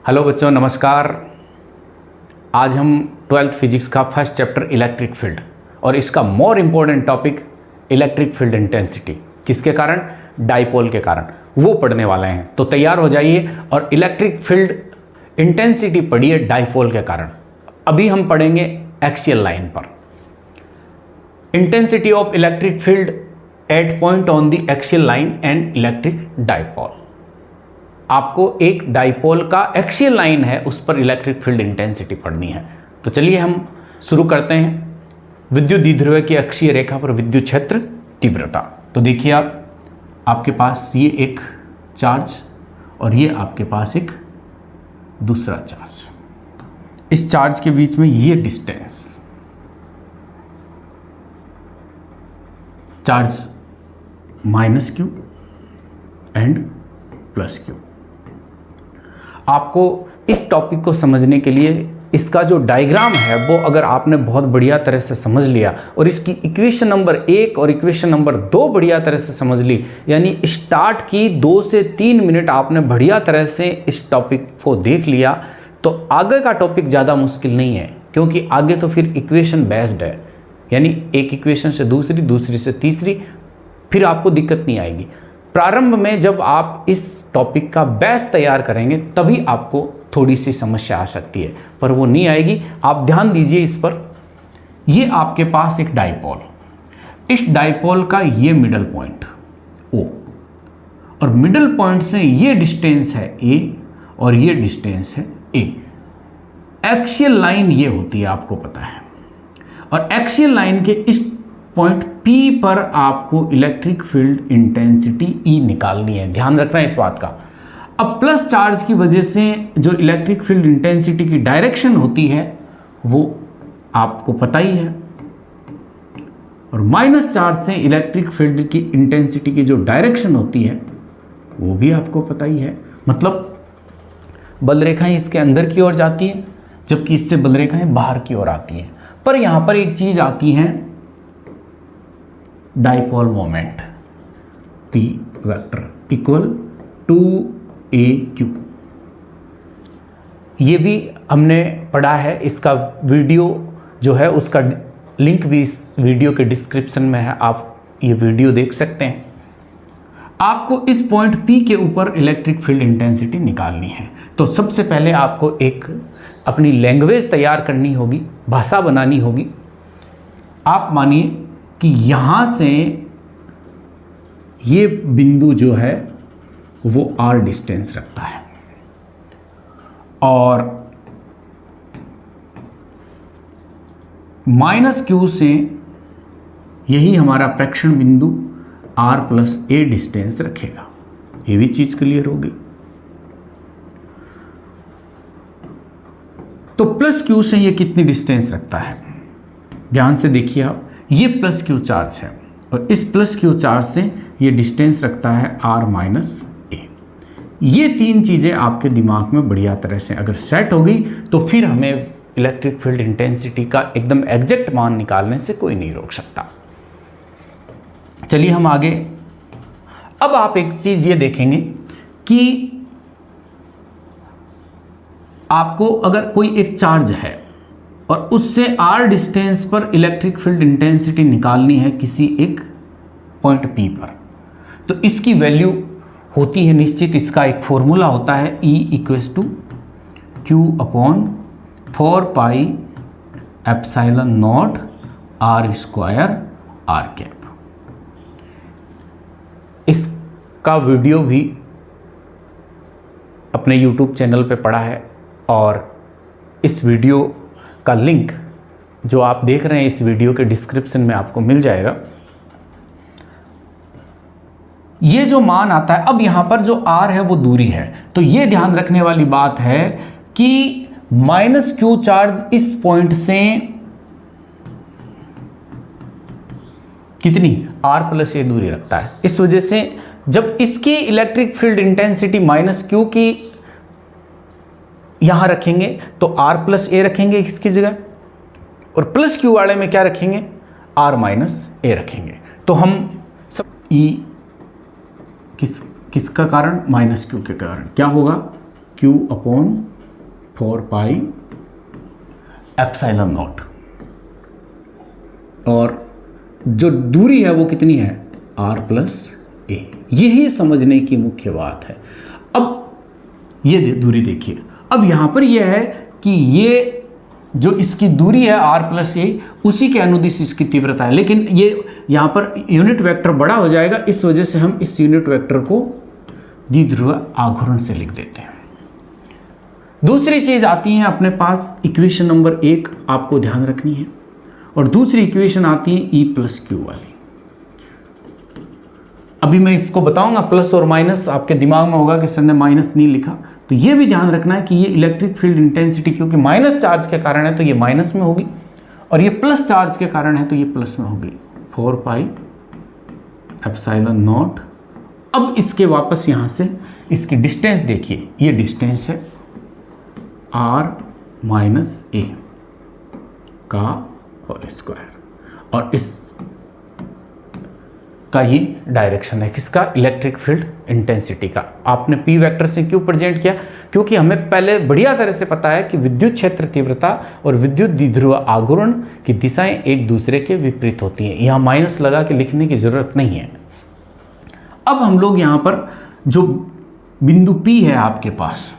Hello बच्चों, नमस्कार। आज हम 12th फिजिक्स का फर्स्ट चैप्टर इलेक्ट्रिक फील्ड और इसका more important topic electric field intensity, किसके कारण? डाइपोल के कारण, वो पढ़ने वाले हैं। तो तैयार हो जाइए और इलेक्ट्रिक फील्ड इंटेंसिटी पढ़िए डाइपोल के कारण। अभी हम पढ़ेंगे एक्सियल लाइन पर intensity of electric field at point on the axial line and electric dipole. आपको एक डाइपोल का एक्सियल लाइन है, उस पर इलेक्ट्रिक फील्ड इंटेंसिटी पढ़नी है। तो चलिए हम शुरू करते हैं। विद्युत द्विध्रुव की अक्षीय रेखा पर विद्युत क्षेत्र तीव्रता। तो देखिए आपके पास ये एक चार्ज और ये आपके पास एक दूसरा चार्ज। इस चार्ज के बीच में ये distance, charge minus Q and plus Q. आपको इस टॉपिक को समझने के लिए इसका जो डायग्राम है वो अगर आपने बहुत बढ़िया तरह से समझ लिया और इसकी इक्वेशन नंबर 1 और इक्वेशन नंबर 2 बढ़िया तरह से समझ ली, यानी स्टार्ट की 2 से 3 मिनट आपने बढ़िया तरह से इस टॉपिक को देख लिया, तो आगे का टॉपिक ज़्यादा मुश्किल नहीं है, क्योंकि आगे तो फिर इक्वेशन बेस्ड है, यानी एक इक्वेशन से दूसरी, दूसरी से तीसरी, फिर आपको दिक्कत नहीं आएगी। प्रारंभ में जब आप इस टॉपिक का बेस तैयार करेंगे तभी आपको थोड़ी सी समस्या आ सकती है, पर वो नहीं आएगी। आप ध्यान दीजिए इस पर। ये आपके पास एक डाइपोल, इस डाइपोल का ये मिडल पॉइंट O, और मिडल पॉइंट से ये डिस्टेंस है A और ये डिस्टेंस है A। एक्सियल लाइन ये होती है, आपको पता है, और एक्सियल लाइन के इस पॉइंट P पर आपको इलेक्ट्रिक फील्ड इंटेंसिटी E निकालनी है। ध्यान रखना है इस बात का। अब प्लस चार्ज की वजह से जो इलेक्ट्रिक फील्ड इंटेंसिटी की डायरेक्शन होती है वो आपको पता ही है, और माइनस चार्ज से इलेक्ट्रिक फील्ड की इंटेंसिटी की जो डायरेक्शन होती है वो भी आपको पता ही है। मतलब बल रेखाएं इसके अंदर की ओर जाती है, जबकि इससे बल रेखाएं बाहर की ओर आती हैं। पर यहां पर एक चीज आती है, dipole moment P vector equal to AQ। ये भी हमने पढ़ा है, इसका वीडियो जो है उसका लिंक भी इस वीडियो के डिस्क्रिप्शन में है, आप ये वीडियो देख सकते हैं। आपको इस पॉइंट P के ऊपर इलेक्ट्रिक फील्ड इंटेंसिटी निकालनी है। तो सबसे पहले आपको एक अपनी लैंग्वेज तैयार करनी होगी, भाषा बनानी होगी। आप मानिए कि यहाँ से ये बिंदु जो है वो R डिस्टेंस रखता है, और माइनस Q से यही हमारा प्रेक्षण बिंदु R प्लस A डिस्टेंस रखेगा। ये भी चीज क्लियर होगी। तो प्लस Q से ये कितनी डिस्टेंस रखता है, ध्यान से देखिए आप। ये प्लस Q चार्ज है और इस प्लस Q चार्ज से ये डिस्टेंस रखता है R माइनस A। ये तीन चीज़ें आपके दिमाग में बढ़िया तरह से अगर सेट हो गई तो फिर हमें इलेक्ट्रिक फील्ड इंटेंसिटी का एकदम एग्जैक्ट मान निकालने से कोई नहीं रोक सकता। चलिए हम आगे। अब आप एक चीज़ ये देखेंगे कि आपको अगर कोई एक चार्ज है और उससे R डिस्टेंस पर इलेक्ट्रिक फील्ड इंटेंसिटी निकालनी है किसी एक पॉइंट P पर, तो इसकी वैल्यू होती है निश्चित। इसका एक फॉर्मूला होता है E equals to Q upon 4 pi epsilon naught R square R cap. इसका वीडियो भी अपने YouTube चैनल पे पड़ा है, और इस वीडियो का लिंक जो आप देख रहे हैं इस वीडियो के डिस्क्रिप्शन में आपको मिल जाएगा। ये जो मान आता है, अब यहां पर जो R है वो दूरी है, तो ये ध्यान रखने वाली बात है कि माइनस Q चार्ज इस पॉइंट से कितनी R प्लस A दूरी रखता है। इस वजह से जब इसकी electric field intensity minus Q की यहां रखेंगे तो R प्लस A रखेंगे इसकी जगह, और प्लस Q वाले में क्या रखेंगे, R माइनस A रखेंगे। तो हम सब E किसका कारण, माइनस Q के कारण क्या होगा, Q upon 4 pi epsilon naught, और जो दूरी है वो कितनी है, r प्लस ए। यही समझने की मुख्य बात है। अब ये दूरी देखिए, अब यहाँ पर यह है कि ये जो इसकी दूरी है r प्लस ए, उसी के अनुदिश इसकी तीव्रता है, लेकिन ये यहाँ पर यूनिट वेक्टर बड़ा हो जाएगा, इस वजह से हम इस यूनिट वेक्टर को द्विध्रुव आघूर्ण से लिख देते हैं। दूसरी चीज आती है अपने पास इक्वेशन नंबर 1, आपको ध्यान रखनी है, और दूसरी इक्वेशन आती है E प्लस क्यू वाली। अभी मैं इसको बताऊंगा, प्लस और माइनस आपके दिमाग में होगा कि सर ने माइनस नहीं लिखा, तो ये भी ध्यान रखना है कि ये इलेक्ट्रिक फील्ड इंटेंसिटी क्योंकि माइनस चार्ज के कारण है तो ये माइनस में होगी, और ये प्लस चार्ज के कारण है तो ये प्लस में होगी। 4 पाई एप्सिलॉन नॉट। अब इसके वापस यहाँ से इसकी डिस्टेंस देखिए, ये डिस्टेंस है r माइनस ए का होल स्क्वायर, और इस का ये डायरेक्शन है किसका, इलेक्ट्रिक फील्ड इंटेंसिटी का। आपने p वेक्टर से क्यों प्रेजेंट किया, क्योंकि हमें पहले बढ़िया तरह से पता है कि विद्युत क्षेत्र तीव्रता और विद्युत द्विध्रुव आघूर्ण की दिशाएं एक दूसरे के विपरीत होती हैं। यहाँ माइनस लगा के लिखने की जरूरत नहीं है। अब हम लोग यहाँ पर जो बिंदु P है आपके पास,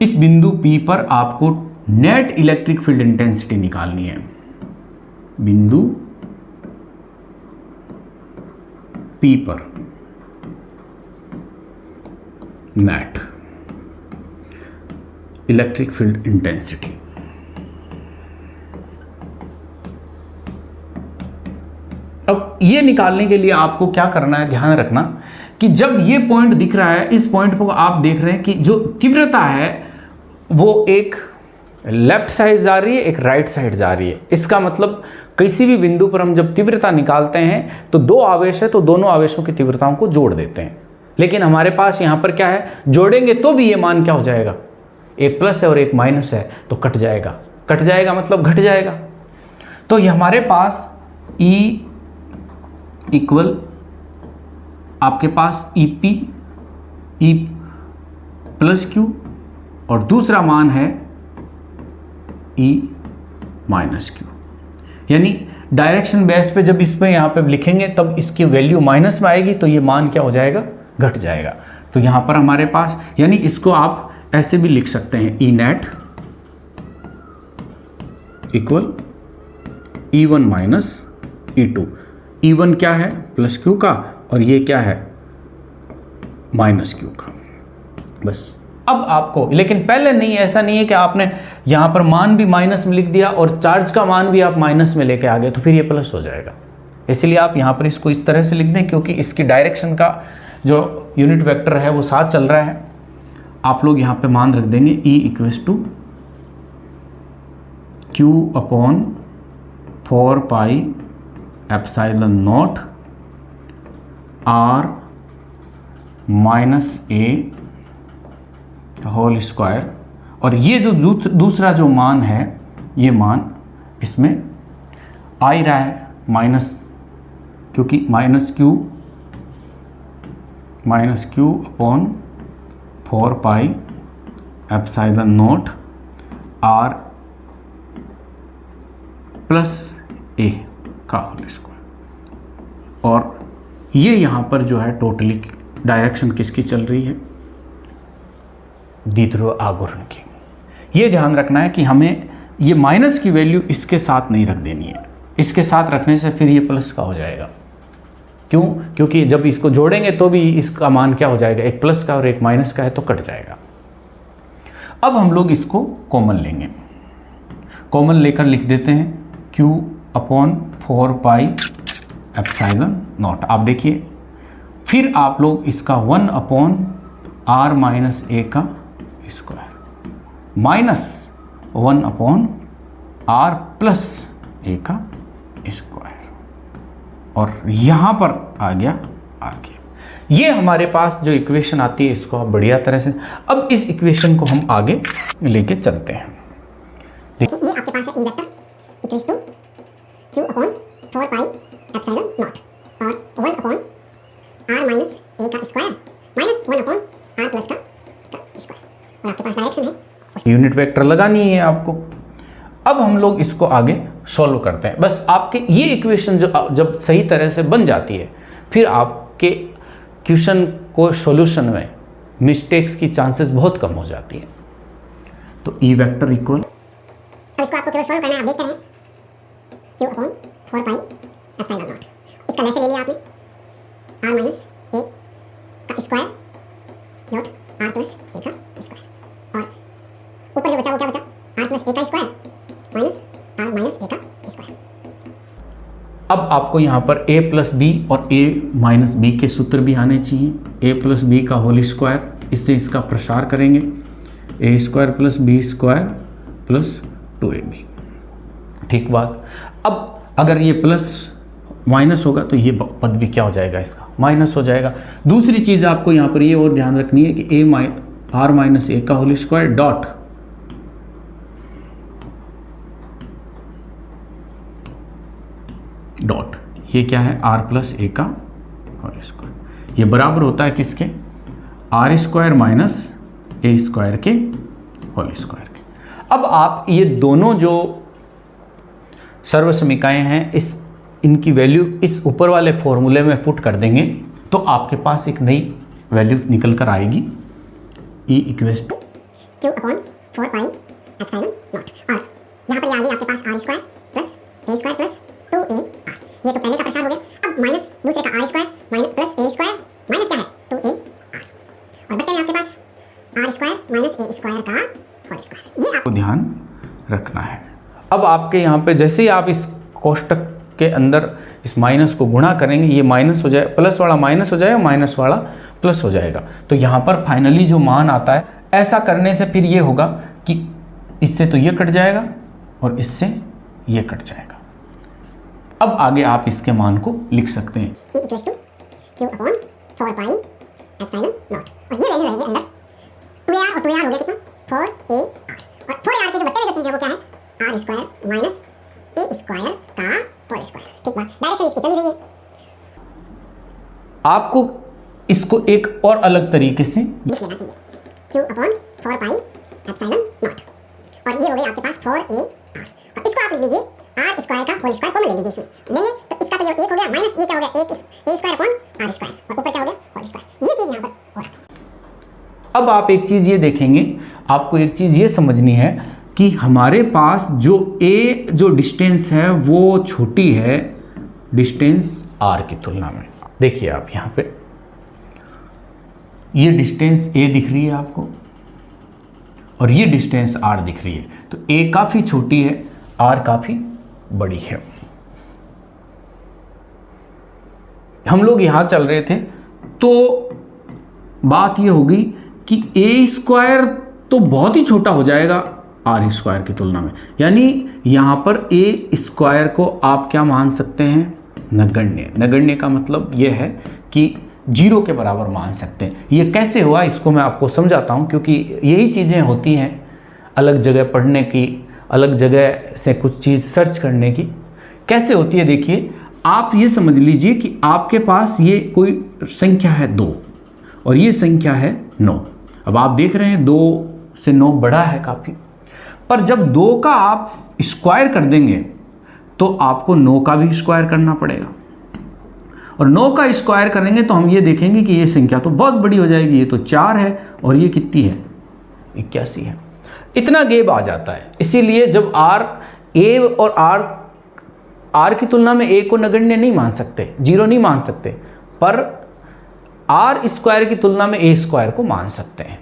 इस बिंदु P पर आपको नेट इलेक्ट्रिक फील्ड इंटेंसिटी निकालनी है। बिंदु P पर नेट इलेक्ट्रिक फील्ड इंटेंसिटी। अब ये निकालने के लिए आपको क्या करना है, ध्यान रखना कि जब ये पॉइंट दिख रहा है, इस पॉइंट को आप देख रहे हैं कि जो तीव्रता है वो एक लेफ्ट साइड जा रही है, एक राइट साइड जा रही है। इसका मतलब किसी भी बिंदु पर हम जब तीव्रता निकालते हैं तो दो आवेश है तो दोनों आवेशों की तीव्रताओं को जोड़ देते हैं, लेकिन हमारे पास यहाँ पर क्या है, जोड़ेंगे तो भी ये मान क्या हो जाएगा, एक प्लस है और एक माइनस है तो कट जाएगा। कट जाएगा मतलब घट जाएगा। तो ये हमारे पास E इक्वल आपके पास EP E प्लस Q और दूसरा मान है E माइनस Q। यानी डायरेक्शन बेस पे जब इसमें यहाँ पे लिखेंगे तब इसकी वैल्यू माइनस में आएगी तो ये मान क्या हो जाएगा, घट जाएगा। तो यहाँ पर हमारे पास, यानी इसको आप ऐसे भी लिख सकते हैं, E net equal E1 minus E2। E1 क्या है, प्लस Q का, और ये क्या है, माइनस Q का। बस अब आपको, लेकिन पहले नहीं, ऐसा नहीं है कि आपने यहाँ पर मान भी माइनस में लिख दिया और चार्ज का मान भी आप माइनस में लेके आ गए तो फिर ये प्लस हो जाएगा। इसलिए आप यहाँ पर इसको इस तरह से लिख दें क्योंकि इसकी डायरेक्शन का जो यूनिट वेक्टर है वो साथ चल रहा है। आप लोग यहाँ पे मान रख देंगे E equals to Q upon 4 pi epsilon naught R minus A whole square, और ये जो दूसरा जो मान है, ये मान इसमें आ ही रहा है माइनस, क्योंकि minus Q upon 4 pi epsilon naught R plus A का होल स्क्वायर। और ये यहाँ पर जो है टोटली डायरेक्शन किसकी चल रही है, द्विध्रुव आघूर्ण की। ये ध्यान रखना है कि हमें ये माइनस की वैल्यू इसके साथ नहीं रख देनी है, इसके साथ रखने से फिर ये प्लस का हो जाएगा। क्यों, क्योंकि जब इसको जोड़ेंगे तो भी इसका मान क्या हो जाएगा, एक प्लस का और एक माइनस का है तो कट जाएगा। अब हम लोग इसको कॉमन लेंगे, कॉमन लेकर लिख देते हैं Q upon 4 pi epsilon not. आप देखिए, फिर आप लोग इसका 1 अपॉन R माइनस A का square minus 1 upon R plus A का स्क्वायर, और यहाँ पर आ गया आगे। ये हमारे पास जो इक्वेशन आती है इसको आप बढ़िया तरह से, अब इस इक्वेशन को हम आगे लेके चलते हैं। देखिए ये आपके पास है E vector equals to Q upon 4 pi epsilon naught और 1 अपॉन R माइनस A का square minus 1 upon R plus का स्क्वायर, और आपके पास डायरेक्शन है, यूनिट वेक्टर लगानी है आपको। अब हम लोग इसको आगे सॉल्व करते हैं। बस आपके ये इक्वेशन जब सही तरह से बन जाती है, फिर आपके क्वेश्चन को सॉल्यूशन में मिस्टेक्स की चांसेस बहुत कम हो जाती है। तो ई वेक्टर इक्वल, अब इसको आपको केवल सॉल्व करना है। आप देखते हैं q upon 4 pi epsilon not. इसका लेसन ले लिया आपने, r माइनस a का square dot r plus a का स्क्वायर, और ऊपर जो बचा वो क्या बचा, r प्लस a का square minus r minus a का स्क्वायर। अब आपको यहाँ पर a प्लस बी और a माइनस बी के सूत्र भी आने चाहिए। a प्लस बी का होल स्क्वायर, इससे इसका प्रसार करेंगे, a square plus b square plus 2ab। ठीक बात। अब अगर ये प्लस माइनस होगा तो ये पद भी क्या हो जाएगा, इसका माइनस हो जाएगा। दूसरी चीज़ आपको यहाँ पर ये और ध्यान रखनी है कि आर माइनस ए का होल स्क्वायर डॉट ये क्या है, आर प्लस ए का होल स्क्वायर। ये बराबर होता है किसके, r square minus a square के होल स्क्वायर के। अब आप ये दोनों जो सर्वसमीकाएं हैं, इनकी वैल्यू इस ऊपर वाले फॉर्मूले में पुट कर देंगे तो आपके पास एक नई वैल्यू निकल कर आएगी, e equals to q upon 4 pi epsilon naught. और यहाँ पर ये आ गई आपके पास r square plus a square plus 2ar। ये तो पहले का प्रसार हो गया। अब माइनस दूसरे का r square minus plus a square minus क्या है 2ar, और बटे में आपके पास r square minus a square का होल स्क्वायर। ये आपको ध्यान रखना है। अब आपके यहाँ पे जैसे ही आप इस कोष्टक के अंदर इस माइनस को गुणा करेंगे, ये माइनस हो जाए, प्लस वाला माइनस हो जाएगा, माइनस वाला प्लस हो जाएगा। तो यहाँ पर फाइनली जो मान आता है, ऐसा करने से फिर ये होगा कि इससे तो ये कट जाएगा और इससे ये कट जाएगा। अब आगे आप इसके मान को लिख सकते हैं, e equals to q upon 4 pi epsilon naught, और ये वैल्यू रहेगी अंदर 2ar, और 2ar हो गया कितना 4ar, और 4ar की जो बट्टे में जो चीज़ है वो क्या है, r square minus a square का होल स्क्वायर। ठीक बात, डायरेक्शन इसकी चली रही है। आपको इसको एक और अलग तरीके से लिख लेना चाहिए, q upon 4 pi epsilon naught, और ये हो गया आपके पास 4ar, और इसको आप लिख लीजिए r स्क्वायर का होल स्क्वायर कॉमन ले लीजिए, इसमें लेंगे तो इसका तो ये 1 हो गया माइनस ये क्या हो गया, 1 a square upon r square, और ऊपर क्या हो गया होल स्क्वायर। ये चीज़ यहाँ पर हो रही है। अब आप एक चीज़ ये देखेंगे, आपको एक चीज़ ये समझनी है कि हमारे पास जो a जो डिस्टेंस है वो छोटी है डिस्टेंस r की तुलना में। देखिए आप यहाँ पे ये डिस्टेंस a दिख रही है आपको और ये डिस्टेंस r दिख रही है, तो a काफ़ी छोटी है, r काफ़ी बड़ी है। हम लोग यहाँ चल रहे थे तो बात ये होगी कि a स्क्वायर तो बहुत ही छोटा हो जाएगा आर स्क्वायर की तुलना में, यानी यहाँ पर a स्क्वायर को आप क्या मान सकते हैं, नगण्य। नगण्य का मतलब ये है कि 0 के बराबर मान सकते हैं। ये कैसे हुआ इसको मैं आपको समझाता हूँ, क्योंकि यही चीज़ें होती हैं अलग जगह पढ़ने की, अलग जगह से कुछ चीज़ सर्च करने की। कैसे होती है, देखिए आप ये समझ लीजिए कि आपके पास ये कोई संख्या है 2 और ये संख्या है 9। अब आप देख रहे हैं 2 से 9 बड़ा है काफ़ी, पर जब 2 का आप स्क्वायर कर देंगे तो आपको 9 का भी स्क्वायर करना पड़ेगा, और 9 का स्क्वायर करेंगे तो हम ये देखेंगे कि ये संख्या तो बहुत बड़ी हो जाएगी। ये तो 4 है और ये कितनी है, 81 है। इतना गैप आ जाता है। इसीलिए जब a और r की तुलना में a को नगण्य नहीं मान सकते, 0 नहीं मान सकते, पर r स्क्वायर की तुलना में a स्क्वायर को मान सकते हैं।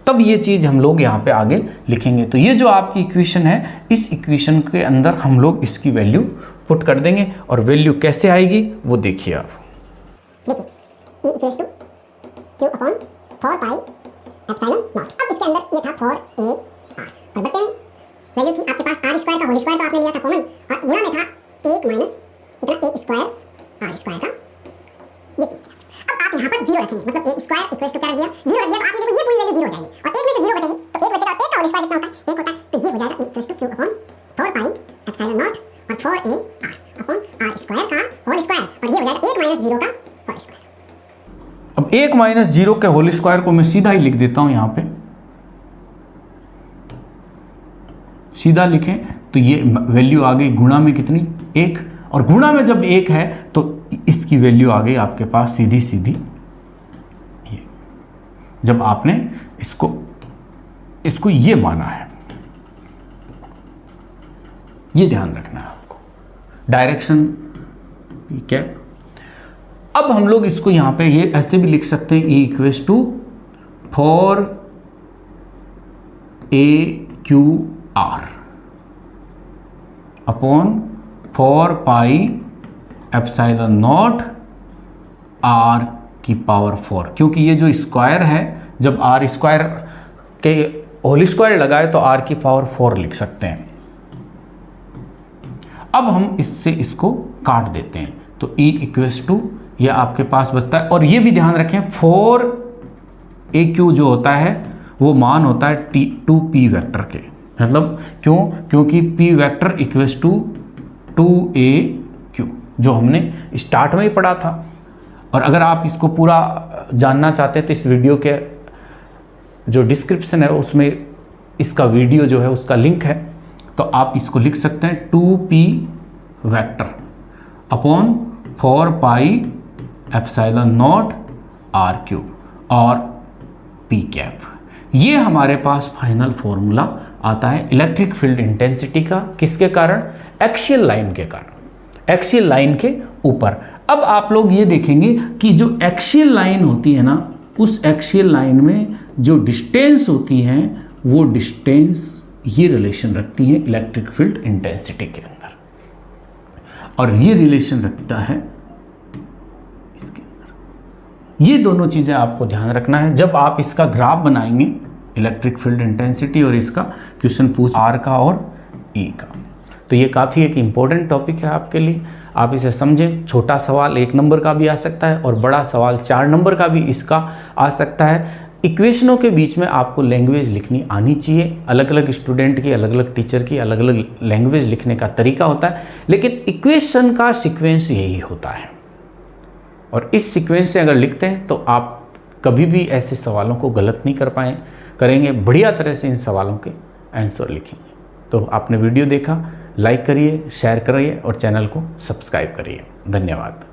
तब ये चीज़ हम लोग यहाँ पे आगे लिखेंगे। तो ये जो आपकी इक्वेशन है, इस इक्वेशन के अंदर हम लोग इसकी वैल्यू पुट कर देंगे, और वैल्यू कैसे आएगी वो देखिए आप। देखिए e equals to q upon 4 pi epsilon naught. अब इसके अंदर ये था 4ar, और बट्टे में वैल्यू थी आपके पास r स्क्वायर का होल स्क्वायर, तो आपने लिया था कॉमन, और गुणा में था 1 माइनस कितना a स्क्वायर r स्क्वायर का, ये चीज़ थी। अब आप यहाँ पर 0 रखेंगे, मतलब a स्क्वायर इक्वल्स टू क्या रख दिया, 0 रख दिया, तो आप ये देखो ये पूरी वैल्यू 0 हो जाएगी, और 1 में से 0 घटेगी तो 1 बचेगा। 1 का होल स्क्वायर कितना होता है, 1 होता है, तो ये हो जाएगा e equals to q upon 4 pi epsilon naught और 4ar अपॉन r स्क्वायर का होल स्क्वायर, और ये हो जाएगा 1 माइनस 0 का होल स्क्वायर। अब 1 माइनस 0 के होल स्क्वायर को मैं सीधा ही लिख देता हूँ यहाँ पे, सीधा लिखें तो ये वैल्यू आ गई गुणा में कितनी 1, और गुणा में जब 1 है तो इसकी वैल्यू आ गई आपके पास सीधी सीधी ये, जब आपने इसको ये माना है। ये ध्यान रखना है आपको, डायरेक्शन कैप। अब हम लोग इसको यहां पे ये ऐसे भी लिख सकते हैं, E equals to four AQR upon 4 pi epsilon naught R की पावर 4, क्योंकि ये जो स्क्वायर है जब R स्क्वायर के होल स्क्वायर लगाए तो R की पावर 4 लिख सकते हैं। अब हम इससे इसको काट देते हैं तो E इक्वेस टू ये आपके पास बचता है। और ये भी ध्यान रखें 4AQ जो होता है वो मान होता है 2P वेक्टर के, मतलब क्योंकि P vector equals to 2AQ जो हमने स्टार्ट में ही पढ़ा था। और अगर आप इसको पूरा जानना चाहते हैं तो इस वीडियो के जो डिस्क्रिप्शन है उसमें इसका वीडियो जो है उसका लिंक है, तो आप इसको लिख सकते हैं 2P vector upon 4 pi epsilon not R³ और P कैप। ये हमारे पास फाइनल फॉर्मूला आता है इलेक्ट्रिक फील्ड इंटेंसिटी का, किसके कारण? एक्सियल लाइन के कारण, एक्सियल लाइन के ऊपर। अब आप लोग ये देखेंगे कि जो एक्सियल लाइन होती है ना, उस एक्सियल लाइन में जो डिस्टेंस होती है वो डिस्टेंस ये रिलेशन रखती है इलेक्ट्रिक फील्ड इंटेंसिटी के अंदर, और ये रिलेशन रखता है इसके अंदर। ये दोनों चीज़ें आपको ध्यान रखना है जब आप इसका ग्राफ बनाएंगे, इलेक्ट्रिक फील्ड इंटेंसिटी और इसका क्वेश्चन पूछ R का और E का। तो ये काफ़ी एक इम्पोर्टेंट टॉपिक है आपके लिए, आप इसे समझें। छोटा सवाल 1 नंबर का भी आ सकता है और बड़ा सवाल 4 नंबर का भी इसका आ सकता है। इक्वेशनों के बीच में आपको लैंग्वेज लिखनी आनी चाहिए। अलग अलग स्टूडेंट की, अलग अलग टीचर की अलग अलग लैंग्वेज लिखने का तरीका होता है, लेकिन इक्वेशन का सीक्वेंस यही होता है। और इस सीक्वेंस से अगर लिखते हैं तो आप कभी भी ऐसे सवालों को गलत नहीं करेंगे, बढ़िया तरह से इन सवालों के आंसर लिखेंगे। तो आपने वीडियो देखा, लाइक करिए, शेयर करिए और चैनल को सब्सक्राइब करिए। धन्यवाद।